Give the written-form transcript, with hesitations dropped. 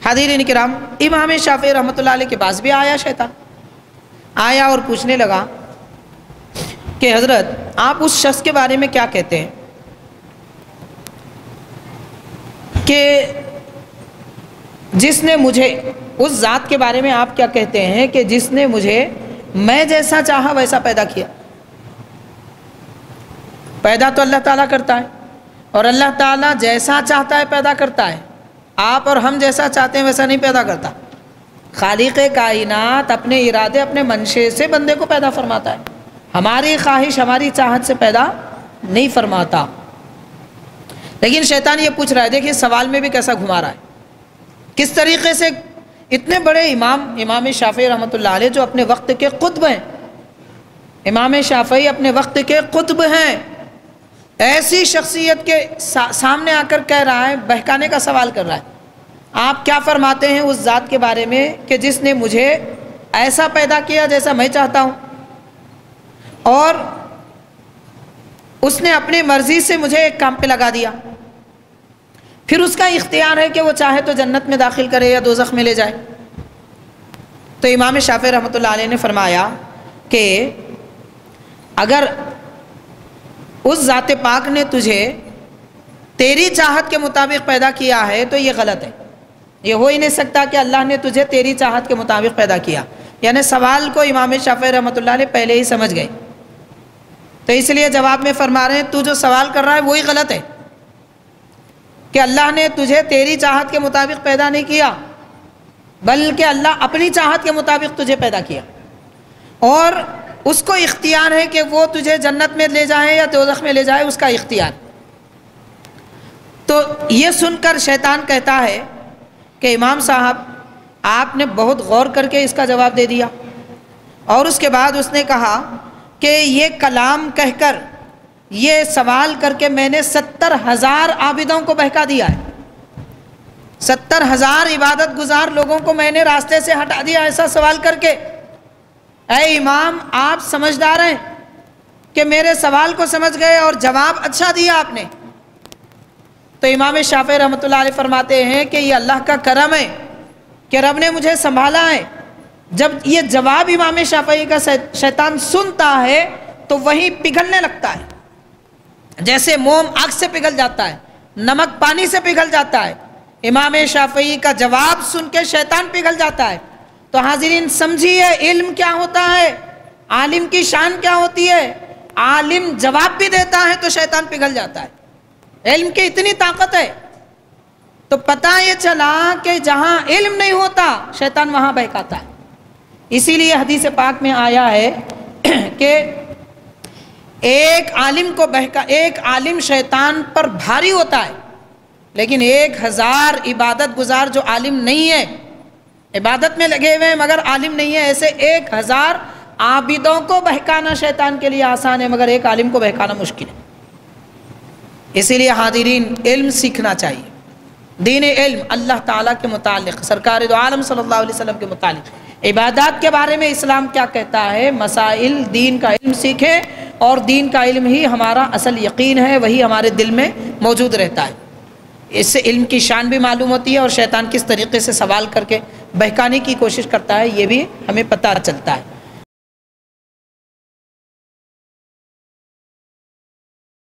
حاضرین کرام، امام شافعی رحمۃ اللہ علیہ کے پاس بھی آیا شیطان، آیا اور پوچھنے لگا کہ حضرت آپ اس شخص کے بارے میں کیا کہتے ہیں کہ جس نے مجھے، اس ذات کے بارے میں آپ کیا کہتے ہیں کہ جس نے مجھے میں جیسا چاہا ویسا پیدا کیا؟ پیدا تو اللہ تعالیٰ کرتا ہے، اور اللہ تعالیٰ جیسا چاہتا ہے پیدا کرتا ہے، آپ اور ہم جیسا چاہتے ہیں ویسا نہیں پیدا کرتا۔ خالق کائنات اپنے ارادے، اپنے منشے سے بندے کو پیدا فرماتا ہے، ہماری خواہش، ہماری چاہت سے پیدا نہیں فرماتا۔ لیکن شیطان یہ پوچھ رہا ہے، دیکھیے سوال میں بھی کیسا گھما رہا ہے، کس طریقے سے اتنے بڑے امام شافعی رحمۃ اللہ علیہ جو اپنے وقت کے قطب ہیں، امام شافعی اپنے وقت کے قطب ہیں، ایسی شخصیت کے سامنے آ کر کہہ رہا ہے، بہکانے کا سوال کر رہا ہے، آپ کیا فرماتے ہیں اس ذات کے بارے میں کہ جس نے مجھے ایسا پیدا کیا جیسا میں چاہتا ہوں، اور اس نے اپنی مرضی سے مجھے ایک کام پہ لگا دیا، پھر اس کا اختیار ہے کہ وہ چاہے تو جنت میں داخل کرے یا دوزخ میں لے جائے۔ تو امام شافعی رحمۃ اللہ علیہ نے فرمایا کہ اگر اس ذات پاک نے تجھے تیری چاہت کے مطابق پیدا کیا ہے تو یہ غلط ہے، یہ ہو ہی نہیں سکتا کہ اللہ نے تجھے تیری چاہت کے مطابق پیدا کیا، یعنی سوال کو امام شافعی رحمۃ اللہ علیہ پہلے ہی سمجھ گئے، تو اس لیے جواب میں فرما رہے ہیں تو جو سوال کر رہا ہے وہی غلط ہے کہ اللہ نے تجھے تیری چاہت کے مطابق پیدا نہیں کیا، بلکہ اللہ اپنی چاہت کے مطابق تجھے پیدا کیا، اور اس کو اختیار ہے کہ وہ تجھے جنت میں لے جائے یا دوزخ میں لے جائے، اس کا اختیار۔ تو یہ سن کر شیطان کہتا ہے کہ امام صاحب آپ نے بہت غور کر کے اس کا جواب دے دیا، اور اس کے بعد اس نے کہا کہ یہ کلام کہہ کر، یہ سوال کر کے میں نے 70,000 عابدوں کو بہکا دیا ہے، 70,000 عبادت گزار لوگوں کو میں نے راستے سے ہٹا دیا ایسا سوال کر کے۔ اے امام، آپ سمجھدار ہیں کہ میرے سوال کو سمجھ گئے اور جواب اچھا دیا آپ نے۔ تو امام شافعی رحمۃ اللہ علیہ فرماتے ہیں کہ یہ اللہ کا کرم ہے کہ رب نے مجھے سنبھالا ہے۔ جب یہ جواب امام شافعی کا شیطان سنتا ہے تو وہیں پگھلنے لگتا ہے، جیسے موم آگ سے پگھل جاتا ہے، نمک پانی سے پگھل جاتا ہے، امام شافعی کا جواب سن کے شیطان پگھل جاتا ہے۔ تو حاضرین سمجھیے علم کیا ہوتا ہے، عالم کی شان کیا ہوتی ہے۔ عالم جواب بھی دیتا ہے تو شیطان پگھل جاتا ہے، علم کی اتنی طاقت ہے۔ تو پتہ یہ چلا کہ جہاں علم نہیں ہوتا شیطان وہاں بہکاتا ہے۔ اسی لیے حدیث پاک میں آیا ہے کہ ایک عالم شیطان پر بھاری ہوتا ہے، لیکن 1000 عبادت گزار جو عالم نہیں ہے، عبادت میں لگے ہوئے ہیں مگر عالم نہیں ہے، ایسے 1000 عابدوں کو بہکانا شیطان کے لیے آسان ہے، مگر ایک عالم کو بہکانا مشکل ہے۔ اسی لیے حاضرین علم سیکھنا چاہیے، دین علم اللہ تعالیٰ کے متعلق، سرکار دو عالم صلی اللہ علیہ وسلم کے متعلق، عبادات کے بارے میں اسلام کیا کہتا ہے، مسائل دین کا علم سیکھیں، اور دین کا علم ہی ہمارا اصل یقین ہے، وہی ہمارے دل میں موجود رہتا ہے۔ اس سے علم کی شان بھی معلوم ہوتی ہے، اور شیطان کس طریقے سے سوال کر کے بہکانے کی کوشش کرتا ہے یہ بھی ہمیں پتہ چلتا ہے۔